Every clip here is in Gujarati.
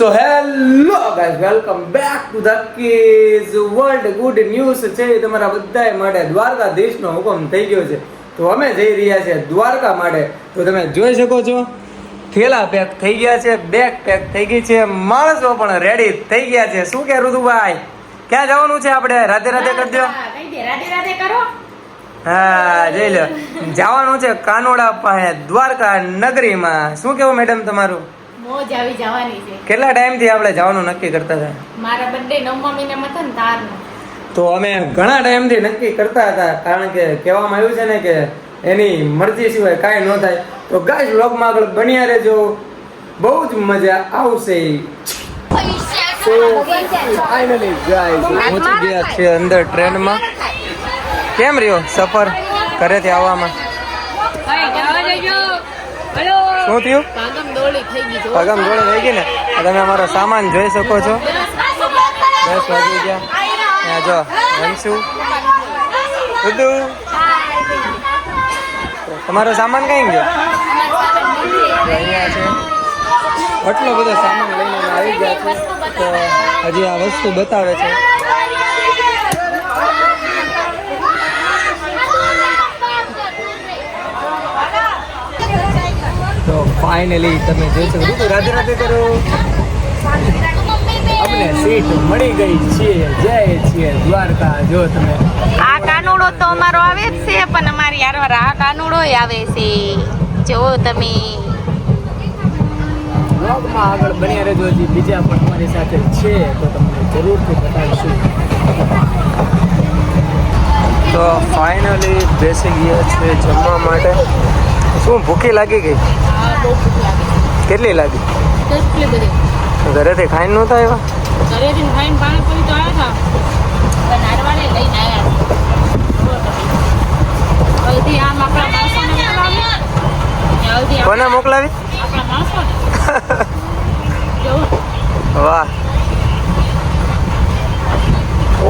So hello guys, welcome back to the kids world. Good news છે તમારા બધાય માટે. દ્વારકાધીશનો હુકમ થઈ ગયો છે, તો અમે જઈ રહ્યા છીએ દ્વારકા માટે. તો તમે જોઈ શકો છો, થેલા પેક થઈ ગયા છે, બેગ પેક થઈ ગઈ છે, માણસો પણ રેડી થઈ ગયા છે. શું કે ઋતુભાઈ, ક્યાં જવાનું છે આપણે? રાધે રાધે કરી દો. રાધે રાધે કરો. હા, જઈ લો. જવાનું છે કાનોડા પાસે, દ્વારકા નગરીમાં. શું કેવું મેડમ તમારું? મોજ આવી જવાની છે. કેટલા ટાઈમ થી આપણે જવાનું નક્કી કરતા હતા? મારા બર્થડે 9મા મહિનામાં હતો ને તારનો. તો અમે ઘણા ટાઈમ થી નક્કી કરતા હતા, કારણ કે કહેવામાં આવ્યું છે ને કે એની મરજી સિવાય કાંઈ ન થાય. તો ગાઈસ, વ્લોગમાં આગળ બન્યા રહેજો, બહુ જ મજા આવશે. તો ફાઇનલી ગાઈસ પહોંચી ગયા છે અંદર ટ્રેનમાં. કેમ રહ્યો સફર ઘરેથી આવવામાં? શું થયું? પાગમ દોડી થઈ ગઈ. પગમ જોડે થઈ ગઈ ને. તમે અમારો સામાન જોઈ શકો છો. 10 વાગી ગયા. ત્યાં જો રમશું બધું. તમારો સામાન કઈ ગયો? અહીંયા છે. આટલો બધો સામાન લઈને અમે આવી ગયા છે. તો હજી આ વસ્તુ બતાવે છે. તો ફાઇનલી તમે જોઈ શકો છો. રાધે રાધે કરો. અમને સીટ મળી ગઈ છે. જય છીએ દ્વારકા. જો તમે આ કાનુડો તો અમારો આવે જ છે, પણ અમારી યાર આ કાનુડો આવે છે. જો તમે બ્લોગમાં આગળ બન્યા રહેજો. હજી બીજા પણ અમારી સાથે છે, તો તમને જરૂરથી બતાવીશું. તો ફાઇનલી બેસી ગયા છે જમવા માટે. શું ભૂખી લાગી ગઈ? બહુ ભૂખ લાગે. કેટલી લાગી? કેટલી બધી. ઘરેથી ખાઈને નહોતા આવ્યા? ઘરેથી ખાઈને પાણીપુરી તો આવ્યા હતા, પણ નારવાડે લઈને આવ્યા. હલ્દી આમ આપણા માણસોને મોકલાવી. હલ્દી કોને મોકલાવી? આપણા માણસોને. જોવું વાહ,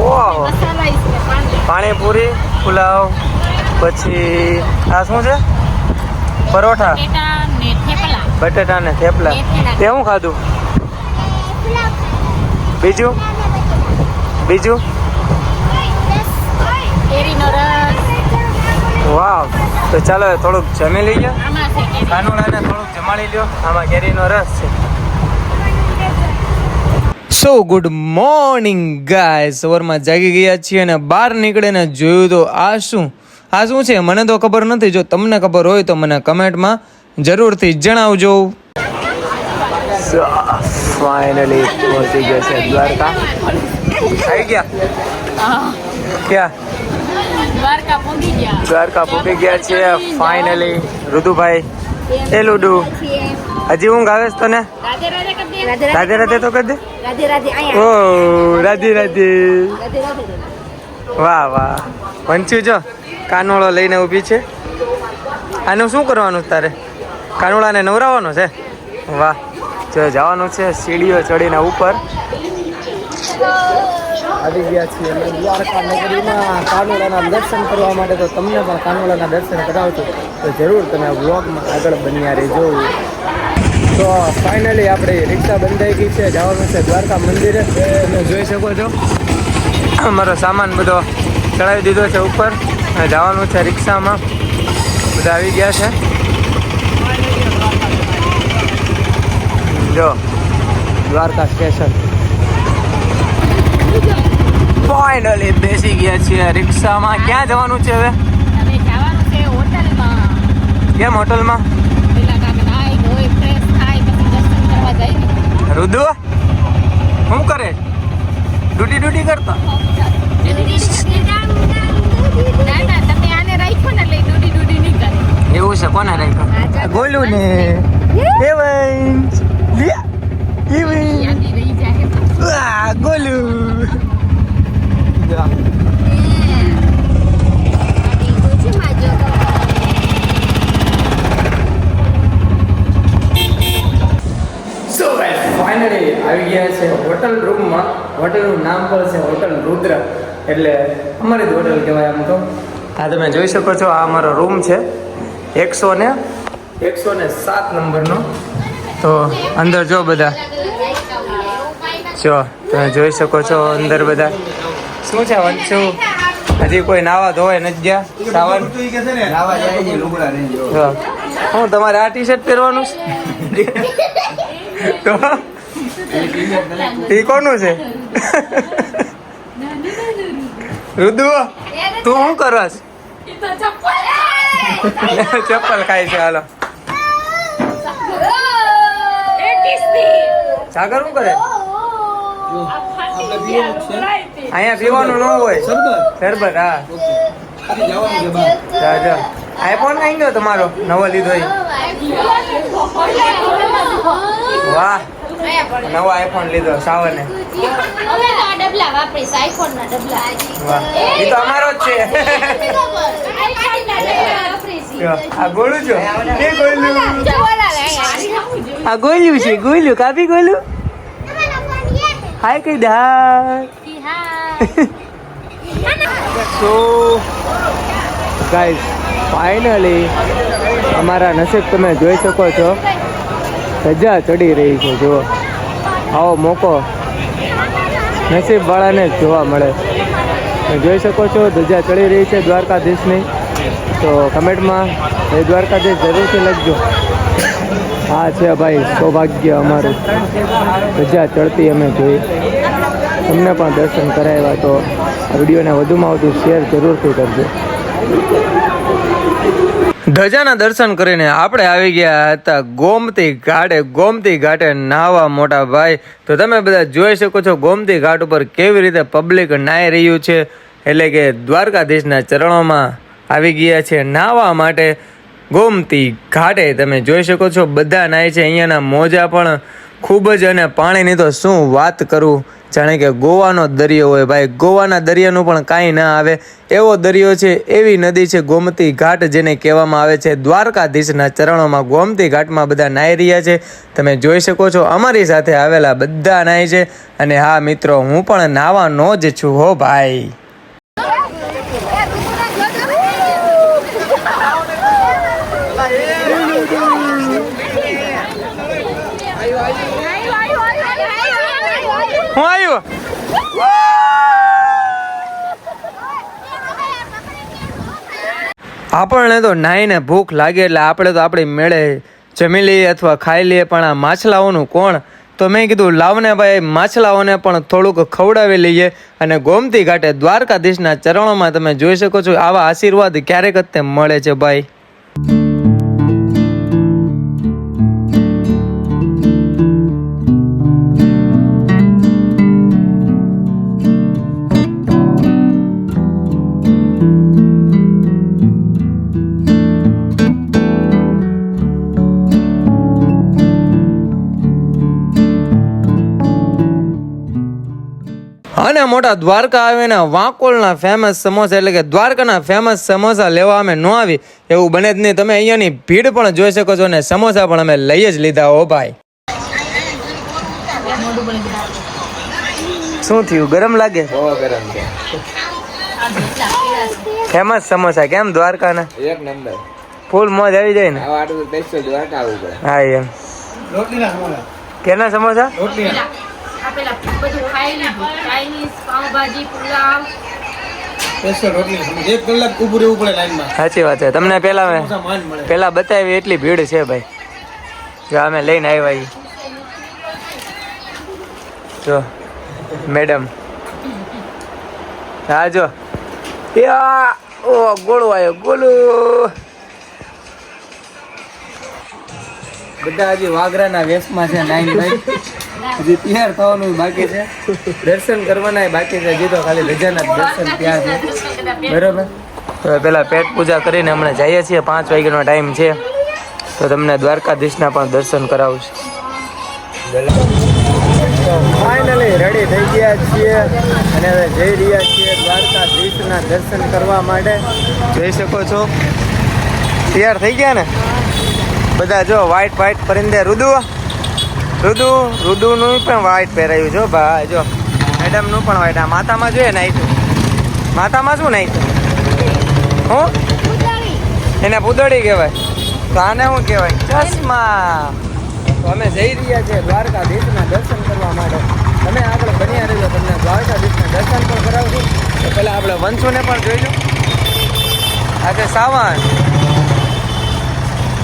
ઓહ, મસાલા ઈસ ને પાણી. પાણીપુરી, પુલાવ, પછી આ શું છે? પરોઠા, બટેટા ને થેપલા. બટેટા ને થેપલા. તે હું ખાધું? બીજું બીજું કેરીનો રસ. વાવ. તો ચાલો થોડુંક જમી લઈએ. આમાં છે કેરી. કાનુડાને થોડુંક જમાડી લ્યો. આમાં કેરીનો રસ છે. સો ગુડ મોર્નિંગ ગાઈસ. સવારમાં જાગી ગયા છીએ અને બહાર નીકળીને જોયું તો આ શું છે મને તો ખબર નથી. જો તમને ખબર હોય તો મને કમેન્ટમાં જરૂરથી જણાવજો. ફાઇનલી પહોંચી ગયા છે દ્વારકા. આવી ગયા ક્યાં? દ્વારકા પહોંચી ગયા. દ્વારકા પહોંચી ગયા છે ફાઇનલી. ઋતુભાઈ એ લુડુ હજી ઊંઘ આવે છે તને? રાધે રાધે કરી દે. રાધે રાધે તો કરી દે. રાધે રાધે ઓ રાધે રાધે. વાહ વાહ. વંચ્યું જો કાનોળો લઈને ઊભી છે. આનું શું કરવાનું તારે? કાનોળાને નવરાવવાનો છે? વાહ. જો જવાનું છે સીડીઓ ચડીને ઉપર. આવી ગયા છીએ અમે દ્વારકા નગરીમાં કાનોળાના દર્શન કરવા માટે. તો તમને પણ કાનોળાના દર્શન કરાવજો, તો જરૂર તમે વ્લોગમાં આગળ બન્યા રહેજો. તો ફાઇનલી આપણે રિક્ષા બંધાઈ ગઈ છે. જવાનું છે દ્વારકા મંદિરે. તમે જોઈ શકો છો અમારો સામાન બધો ચડાવી દીધો છે ઉપર. જવાનું છે રિક્ષામાં. બધા આવી ગયા છે. જો દ્વારકા સ્ટેશન. ફાઇનલી બેસી ગયા છીએ રિક્ષામાં. ક્યાં જવાનું છે હવે? હવે જવાનું છે હોટલમાં. કેમ હોટલમાં? પેલા કાંઈક નાઈ ધોઈ ફ્રેશ થાય પછી દર્શન કરવા જાય ને. રુદુ શું કરે? ડૂટી કરતો? ના ના, તમે આને રાખ્યો ને એટલે ડૂડી નહીં કરે. એવું છે? કોને રાખ્યો? ગોલું ને હેવન્સ. યાદી રહી જાય. ગોલું. ફાઇનલી આવી ગયા છે હોટલ રૂમમાં. હોટલનું નામ પણ છે હોટલ રુદ્ર, એટલે અમારી જ હોટલ કહેવાય આમ તો. આ તમે જોઈ શકો છો, આ અમારો રૂમ છે 107 નંબરનો. તો અંદર જો બધા જો તમે જોઈ શકો છો અંદર બધા શું છે વંશુ હજી કોઈ નાવા ધોવાય નથી ગયા સાવન હું તમારે આ ટી શર્ટ પહેરવાનું છે તો એ કોનું છે રુદુ તું શું કરસ ચપ્પલ ખાય છે હાલો સાગર શું કરે અહીંયા પીવાનું ન હોય શરબત હા આઈફોન કઈ ગયો તમારો નવો લીધો વાહ નવો આઈફોન લીધો સાવને વાહ એ તો અમારો જ છે આ ગોળું છો એ ગોળું આ ગોલ્યું છે ગોલ્યું કાપી ગોલ્યું હાય કઈ દા સો ગાઈસ ફાઇનલી અમારા નસીબ તમે જોઈ શકો છો સજા ચડી રહી છે જુઓ આવો મોકો નસીબ વાળાને જ જોવા મળે તમે જોઈ શકો છો ધજા ચડી રહી છે દ્વારકાધીશની તો કમેન્ટમાં એ દ્વારકાધીશ જરૂરથી લખજો હા છે ભાઈ સૌભાગ્ય અમારું ધજા ચડતી અમે જોઈ તમને પણ દર્શન કરાવ્યા તો આ વિડીયોને વધુમાં વધુ શેર જરૂરથી કરજો ધજાના દર્શન કરીને આપણે આવી ગયા હતા ગોમતી ઘાટે નાહવા મોટા ભાઈ તો તમે બધા જોઈ શકો છો ગોમતી ઘાટ ઉપર કેવી રીતે પબ્લિક નાહી રહ્યું છે એટલે કે દ્વારકાધીશના ચરણોમાં આવી ગયા છે નાહવા માટે ગોમતી ઘાટે તમે જોઈ શકો છો બધા નાય છે અહીંયાના મોજા પણ ખૂબ જ અને પાણીની તો શું વાત કરું જાણે કે ગોવાનો દરિયો હોય ભાઈ ગોવાના દરિયાનું પણ કાંઈ ના આવે એવો દરિયો છે એવી નદી છે ગોમતી ઘાટ જેને કહેવામાં આવે છે દ્વારકાધીશના ચરણોમાં ગોમતી ઘાટમાં બધા નાહી રહ્યા છે તમે જોઈ શકો છો અમારી સાથે આવેલા બધા નાય છે અને હા મિત્રો હું પણ નાહવાનો જ છું હો ભાઈ હું આવ્યો આપણને તો નાહીને ભૂખ લાગે એટલે આપણે તો આપણી મેળે જમી લઈએ અથવા ખાઈ લઈએ પણ આ માછલાઓનું કોણ તો મેં કીધું લાવને ભાઈ માછલાઓને પણ થોડુંક ખવડાવી લઈએ અને ગોમતી ઘાટે દ્વારકાધીશના ચરણોમાં તમે જોઈ શકો છો આવા આશીર્વાદ ક્યારેક જ તે મળે છે ભાઈ અને મોટા દ્વારકા આવીને વાંકોલના ફેમસ સમોસા એટલે કે દ્વારકાના ફેમસ સમોસા લેવા અમે ન આવી એવું બને જ નહીં તમે અહીંયાની ભીડ પણ જોઈ શકો છો અને સમોસા પણ અમે લઈ જ લીધા હો ભાઈ શું થયું ગરમ લાગે ફેમસ સમોસા કેમ દ્વારકાના એક નંબર ફૂલ મોજ આવી જાય ને હા એમ કેના સમોસા આપેલા બધું ખાઈ લીધું ચાઇનીઝ પાવભાજી પુલાવ એક કલાક ઊભું રહેવું પડે લાઈનમાં સાચી વાત છે તમને પેલા બતાવી એટલી ભીડ છે ભાઈ જો અમે લઈને આવ્યા જો મેડમ હા જો ઓ ગોળો આવ્યો ગોળો બધા હજી વાગરાના વેશમાં છે નાઈન ભાઈ હજી તૈયાર થવાનું બાકી છે દર્શન કરવાના બાકી છે હજી તો ખાલી ધજાના દર્શન ત્યાં છે બરાબર તો પેલા પેટ પૂજા કરીને હમણાં જઈએ છીએ 5 વાગ્યાનો ટાઈમ છે તો તમને દ્વારકાધીશના પણ દર્શન કરાવું છું ફાઇનલી રેડી થઈ ગયા છીએ અને હવે જઈ રહ્યા છીએ દ્વારકાધીશના દર્શન કરવા માટે જોઈ શકો છો તૈયાર થઈ ગયા ને બધા જો વ્હાઈટ પરિંદે રુદુનું પણ વ્હાઈટ પહેરાયું જો ભાઈ જો મેડમનું પણ વ્હાઈટ આ માથામાં જોઈએ નાખ્યું માથામાં શું નાખ્યું હું એને પૂતળી કહેવાય તો આને શું કહેવાય ચશ્મા તો અમે જઈ રહ્યા છીએ દ્વારકાધીશના દર્શન કરવા માટે તમે પીછું ને પણ જોઈ લો. આજે સાવન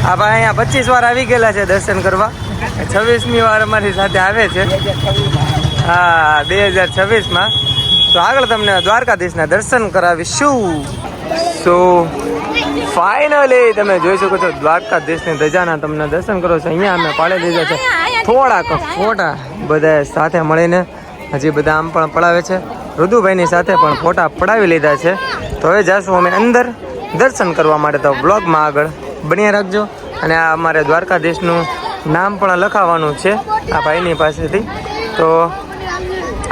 આ ભાઈ અહીંયા 25 વાર આવી ગયેલા છે દર્શન કરવા. 26મી વાર અમારી સાથે આવે છે. હા 2026માં. તો આગળ તમને દ્વારકાધીશના દર્શન કરાવીશું. સો ફાઇનલી તમે જોઈ શકો છો દ્વારકાધીશની ધજાના તમને દર્શન કરો છો. અહીંયા અમે પાડી લીધા છે થોડાક ફોટા બધા સાથે મળીને. હજી બધા આમ પણ પડાવે છે. ઋતુભાઈની સાથે પણ ફોટા પડાવી લીધા છે. તો હવે જાશું અમે અંદર દર્શન કરવા માટે. તો બ્લોગમાં આગળ બન્યા રાખજો. અને આ અમારે દ્વારકાધીશનું નામ પણ લખાવવાનું છે આ ભાઈની પાસેથી. તો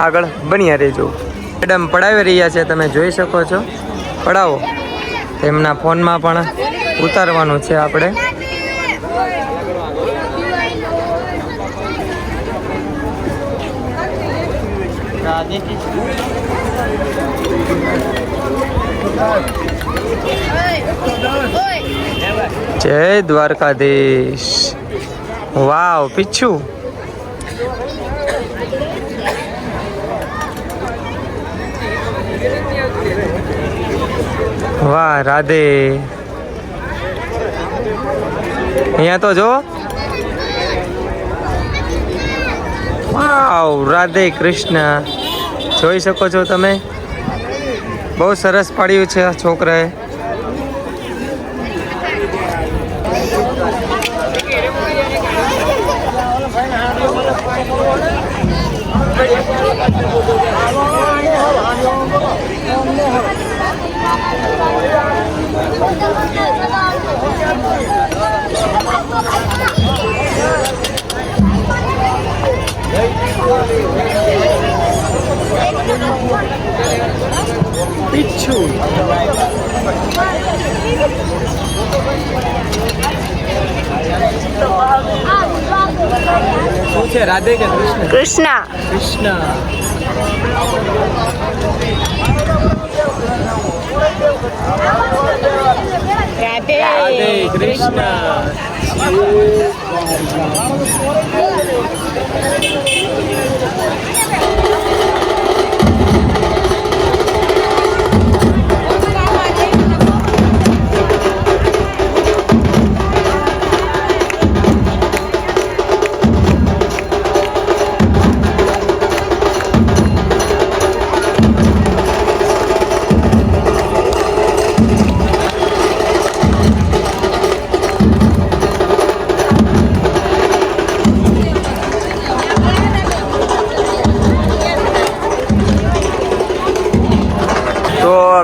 આગળ બન્યા રહેજો. મેડમ પડાવી રહ્યા છે, તમે જોઈ શકો છો. પડાવો. તેમના ફોનમાં પણ ઉતારવાનું છે આપણે. જય દ્વારકાધીશ. વાવ પીછું. વાહ રાધે. અહીંયા તો જો વાવ રાધે કૃષ્ણ જોઈ શકો છો તમે. બહુ સરસ પાડ્યું છે આ છોકરાએ. પીછું શું છે? રાધે કે કૃષ્ણ? કૃષ્ણ. કૃષ્ણ. રાધે રાધે કૃષ્ણ.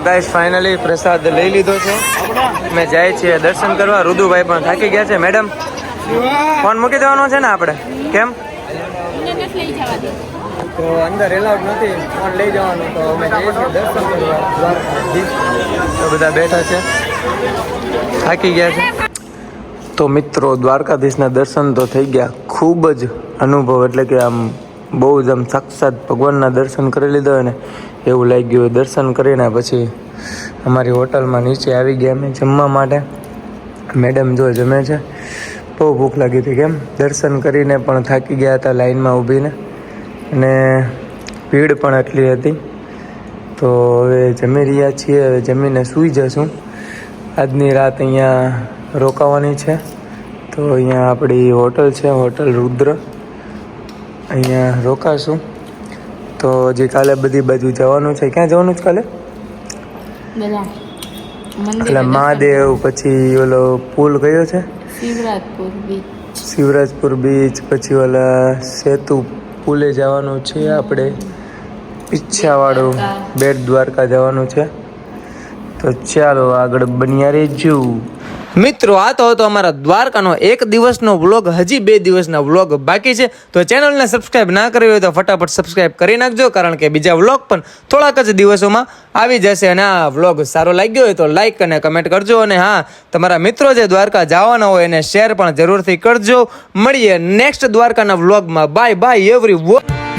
ગાઈસ ફાઇનલી પ્રસાદ લઈ લીધો છે. અમે જાય છીએ દર્શન કરવા. રુદુભાઈ પણ થાકી ગયા છે. મેડમ ફોન મૂકી દેવાનો છે ને આપણે? કેમ? તો અંદર એલાઉડ નથી ફોન લઈ જવાનું. તો અમે જઈએ છીએ દર્શન કરવા દ્વારકાધીશ. તો બધા બેઠા છે, થાકી ગયા છે. તો મિત્રો દ્વારકાધીશના દર્શન તો થઈ ગયા. ખૂબ જ અનુભવ એટલે કે આમ બહુ જ આમ સાક્ષાત ભગવાનના દર્શન કરી લીધા હોય ને એવું લાગ્યું. દર્શન કરીને પછી અમારી હોટલમાં નીચે આવી ગયા અમે જમવા માટે. મેડમ જો જમે છે. બહુ ભૂખ લાગી હતી. કેમ દર્શન કરીને પણ થાકી ગયા હતા લાઈનમાં ઊભીને. અને ભીડ પણ એટલી હતી. તો હવે જમી રહ્યા છીએ. હવે જમીને સૂઈ જશું. આજની રાત અહીંયા રોકાવાની છે. તો અહીંયા આપણી હોટલ છે, હોટલ રુદ્ર. અહીંયા રોકાશું. તો હજી કાલે બધી બાજુ જવાનું છે. ક્યાં જવાનું છે કાલે? એટલે મહાદેવ, પછી ઓલો પુલ કયો છે? શિવરાજપુર બીચ, પછી ઓલા સેતુ પુલે જવાનું છે આપણે. ઈચ્છાવાળું બેટ દ્વારકા જવાનું છે. તો ચાલો આગળ બન્યા રહેજો. મિત્રો આ તો હતો અમારા દ્વારકાનો 1 દિવસનો વ્લોગ. હજી 2 દિવસના વ્લોગ બાકી છે. તો ચેનલને સબસ્ક્રાઇબ ના કરી હોય તો ફટાફટ સબસ્ક્રાઇબ કરી નાખજો, કારણ કે બીજા વ્લોગ પણ થોડાક જ દિવસોમાં આવી જશે. અને આ વ્લોગ સારો લાગ્યો હોય તો લાઈક અને કમેન્ટ કરજો. અને હા, તમારા મિત્રો જે દ્વારકા જવાના હોય એને શેર પણ જરૂરથી કરજો. મળીએ નેક્સ્ટ દ્વારકાના વ્લોગમાં. Bye bye everyone.